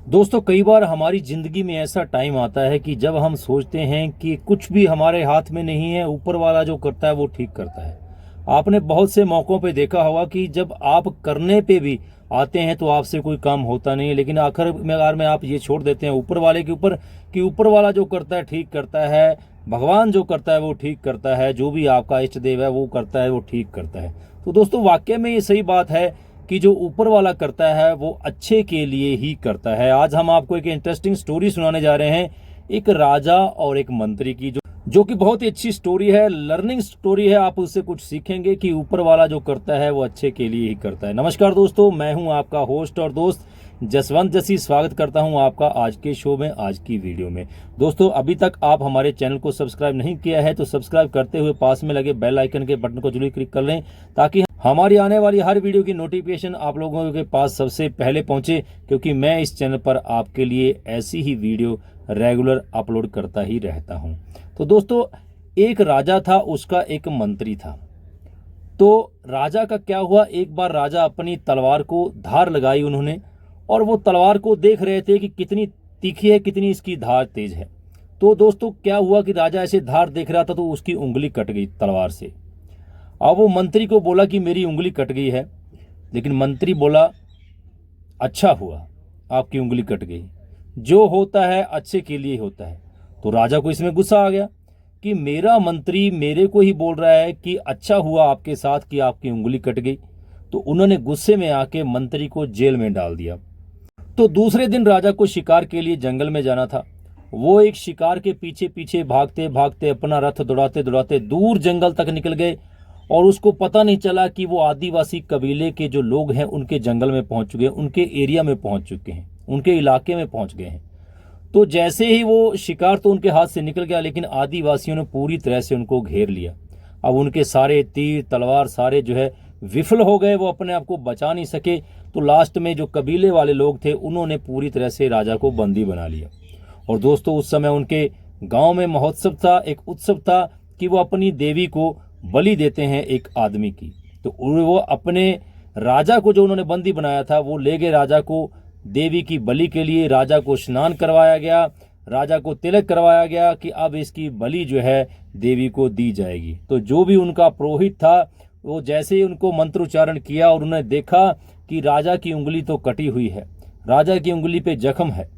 दोस्तों, कई बार हमारी ज़िंदगी में ऐसा टाइम आता है कि जब हम सोचते हैं कि कुछ भी हमारे हाथ में नहीं है, ऊपर वाला जो करता है वो ठीक करता है। आपने बहुत से मौक़ों पे देखा होगा कि जब आप करने पे भी आते हैं तो आपसे कोई काम होता नहीं है, लेकिन आखिर में आप ये छोड़ देते हैं ऊपर वाले के ऊपर कि ऊपर वाला जो करता है ठीक करता है, भगवान जो करता है वो ठीक करता है, जो भी आपका इष्ट देव है वो करता है वो ठीक करता है। तो दोस्तों, वाक़ई में ये सही बात है कि जो ऊपर वाला करता है वो अच्छे के लिए ही करता है। आज हम आपको एक इंटरेस्टिंग स्टोरी सुनाने जा रहे हैं, एक राजा और एक मंत्री की, जो कि बहुत ही अच्छी स्टोरी है, लर्निंग स्टोरी है। आप उससे कुछ सीखेंगे कि ऊपर वाला जो करता है वो अच्छे के लिए ही करता है। नमस्कार दोस्तों, मैं हूं आपका होस्ट और दोस्त जसवंत जसी। स्वागत करता हूं आपका आज के शो में, आज की वीडियो में। दोस्तों, अभी तक आप हमारे चैनल को सब्सक्राइब नहीं किया है तो सब्सक्राइब करते हुए पास में लगे बेल आइकन के बटन को जरूर क्लिक कर लें, ताकि हमारी आने वाली हर वीडियो की नोटिफिकेशन आप लोगों के पास सबसे पहले पहुंचे, क्योंकि मैं इस चैनल पर आपके लिए ऐसी ही वीडियो रेगुलर अपलोड करता ही रहता हूं। तो दोस्तों, एक राजा था, उसका एक मंत्री था। तो राजा का क्या हुआ, एक बार राजा अपनी तलवार को धार लगाई उन्होंने, और वो तलवार को देख रहे थे कि कितनी तीखी है, कितनी इसकी धार तेज है। तो दोस्तों, क्या हुआ कि राजा ऐसे धार देख रहा था तो उसकी उंगली कट गई तलवार से। अब वो मंत्री को बोला कि मेरी उंगली कट गई है, लेकिन मंत्री बोला अच्छा हुआ आपकी उंगली कट गई, जो होता है अच्छे के लिए होता है। तो राजा को इसमें गुस्सा आ गया कि मेरा मंत्री मेरे को ही बोल रहा है कि अच्छा हुआ आपके साथ कि आपकी उंगली कट गई। तो उन्होंने गुस्से में आके मंत्री को जेल में डाल दिया। तो दूसरे दिन राजा को शिकार के लिए जंगल में जाना था। वो एक शिकार के पीछे पीछे भागते भागते अपना रथ दौड़ाते दौड़ाते दूर जंगल तक निकल गए, और उसको पता नहीं चला कि वो आदिवासी कबीले के जो लोग हैं उनके जंगल में पहुंच चुके हैं, उनके एरिया में पहुंच चुके हैं, उनके इलाके में पहुंच गए हैं। तो जैसे ही वो शिकार तो उनके हाथ से निकल गया, लेकिन आदिवासियों ने पूरी तरह से उनको घेर लिया। अब उनके सारे तीर तलवार सारे जो है विफल हो गए, वो अपने आप को बचा नहीं सके। तो लास्ट में जो कबीले वाले लोग थे उन्होंने पूरी तरह से राजा को बंदी बना लिया। और दोस्तों, उस समय उनके गांव में महोत्सव था, एक उत्सव था कि वो अपनी देवी को बलि देते हैं एक आदमी की। तो वो अपने राजा को जो उन्होंने बंदी बनाया था वो ले गए राजा को देवी की बलि के लिए। राजा को स्नान करवाया गया, राजा को तिलक करवाया गया कि अब इसकी बलि जो है देवी को दी जाएगी। तो जो भी उनका पुरोहित था वो जैसे ही उनको मंत्रोच्चारण किया और उन्होंने देखा कि राजा की उंगली तो कटी हुई है, राजा की उंगली पे जख्म है,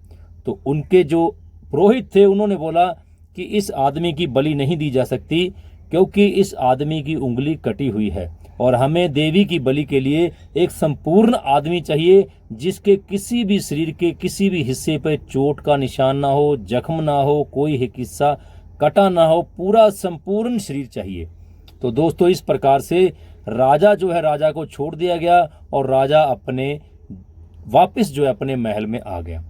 तो उनके जो पुरोहित थे उन्होंने बोला कि इस आदमी की बलि नहीं दी जा सकती, क्योंकि इस आदमी की उंगली कटी हुई है, और हमें देवी की बलि के लिए एक संपूर्ण आदमी चाहिए जिसके किसी भी शरीर के किसी भी हिस्से पर चोट का निशान ना हो, जख्म ना हो, कोई हिस्सा कटा ना हो, पूरा संपूर्ण शरीर चाहिए। तो दोस्तों, इस प्रकार से राजा जो है, राजा को छोड़ दिया गया और राजा अपने वापस जो है अपने महल में आ गया।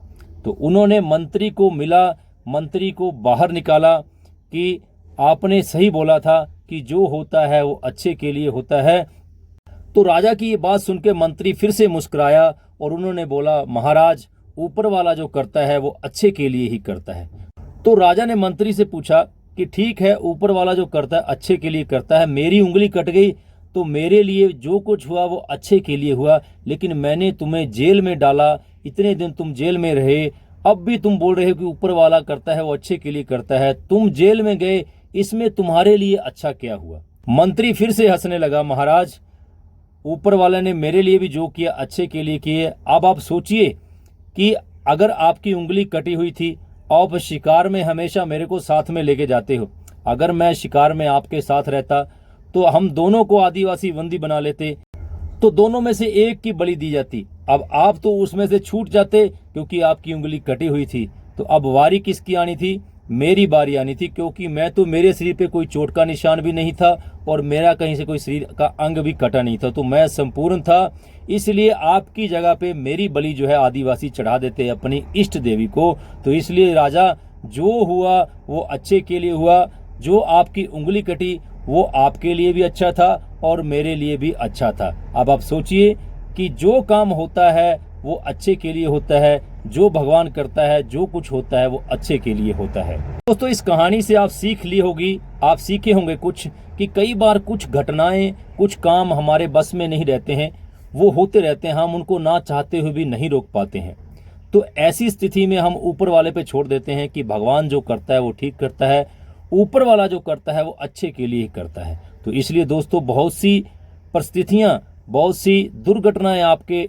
तो उन्होंने मंत्री को मिला, मंत्री को बाहर निकाला कि आपने सही बोला था कि जो होता है वो अच्छे के लिए होता है। तो राजा की ये बात सुन के मंत्री फिर से मुस्कुराया और उन्होंने बोला, महाराज, ऊपर वाला जो करता है वो अच्छे के लिए ही करता है। तो राजा ने मंत्री से पूछा कि ठीक है, ऊपर वाला जो करता है अच्छे के लिए करता है, मेरी उंगली कट गई तो मेरे लिए जो कुछ हुआ वो अच्छे के लिए हुआ, लेकिन मैंने तुम्हें जेल में डाला, इतने दिन तुम जेल में रहे, अब भी तुम बोल रहे हो कि ऊपर वाला करता है वो अच्छे के लिए करता है, तुम जेल में गए, इसमें तुम्हारे लिए अच्छा क्या हुआ? मंत्री फिर से हंसने लगा, महाराज, ऊपर वाले ने मेरे लिए भी जो किया अच्छे के लिए किए। अब आप सोचिए कि अगर आपकी उंगली कटी हुई थी, आप शिकार में हमेशा मेरे को साथ में लेके जाते हो, अगर मैं शिकार में आपके साथ रहता तो हम दोनों को आदिवासी बंदी बना लेते, तो दोनों में से एक की बलि दी जाती। अब आप तो उसमें से छूट जाते क्योंकि आपकी उंगली कटी हुई थी। तो अब वारी किसकी आनी थी? मेरी बारी आनी थी, क्योंकि मैं तो, मेरे शरीर पे कोई चोट का निशान भी नहीं था और मेरा कहीं से कोई शरीर का अंग भी कटा नहीं था, तो मैं संपूर्ण था। इसलिए आपकी जगह पे मेरी बलि जो है आदिवासी चढ़ा देते अपनी इष्ट देवी को। तो इसलिए राजा, जो हुआ वो अच्छे के लिए हुआ, जो आपकी उंगली कटी वो आपके लिए भी अच्छा था और मेरे लिए भी अच्छा था। अब आप सोचिए कि जो काम होता है वो अच्छे के लिए होता है, जो भगवान करता है, जो कुछ होता है वो अच्छे के लिए होता है। दोस्तों, इस कहानी से आप सीख ली होगी, आप सीखे होंगे कुछ, कि कई बार कुछ घटनाएं, कुछ काम हमारे बस में नहीं रहते हैं, वो होते रहते हैं, हम उनको ना चाहते हुए भी नहीं रोक पाते हैं। तो ऐसी स्थिति में हम ऊपर वाले पे छोड़ देते हैं कि भगवान जो करता है वो ठीक करता है, ऊपर वाला जो करता है वो अच्छे के लिए ही करता है। तो इसलिए दोस्तों, बहुत सी परिस्थितियां, बहुत सी दुर्घटनाएं आपके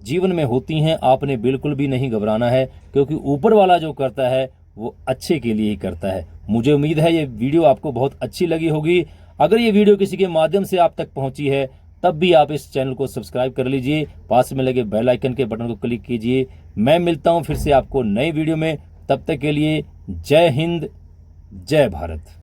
जीवन में होती हैं, आपने बिल्कुल भी नहीं घबराना है, क्योंकि ऊपर वाला जो करता है वो अच्छे के लिए ही करता है। मुझे उम्मीद है ये वीडियो आपको बहुत अच्छी लगी होगी। अगर ये वीडियो किसी के माध्यम से आप तक पहुंची है, तब भी आप इस चैनल को सब्सक्राइब कर लीजिए, पास में लगे बेल आइकन के बटन को क्लिक कीजिए। मैं मिलता हूं फिर से आपको नई वीडियो में, तब तक के लिए जय हिंद, जय भारत।